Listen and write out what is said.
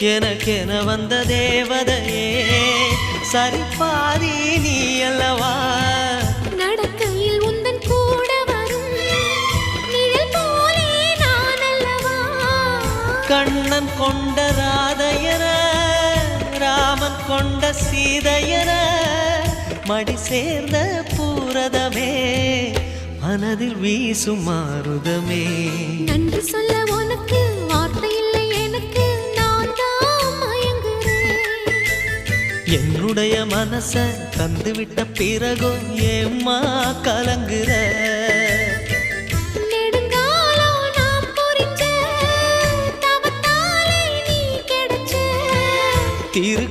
எனக்கென வந்த தேவதையே சரிபாதி நீ அல்லவா நடக்கையில் உந்தன் கூட வரும் நிழல் போலே நான் அல்லவா கண்ணன் கொண்ட ராதையர ராமன் கொண்ட சீதையர மடி சேர்ந்த பூரதமே மனதில் வீசும் மாறுதமே நன்றி சொல்ல உனக்கு வார்த்தை இல்லை எனக்கு நான் தான் மயங்குறேன் என்னுடைய மனச தந்துவிட்ட பிறகும் ஏம்மா கலங்குற நெடுங்காலம் நான் புரிஞ்ச தவத்தாலே நீ கிடைச்ச திரு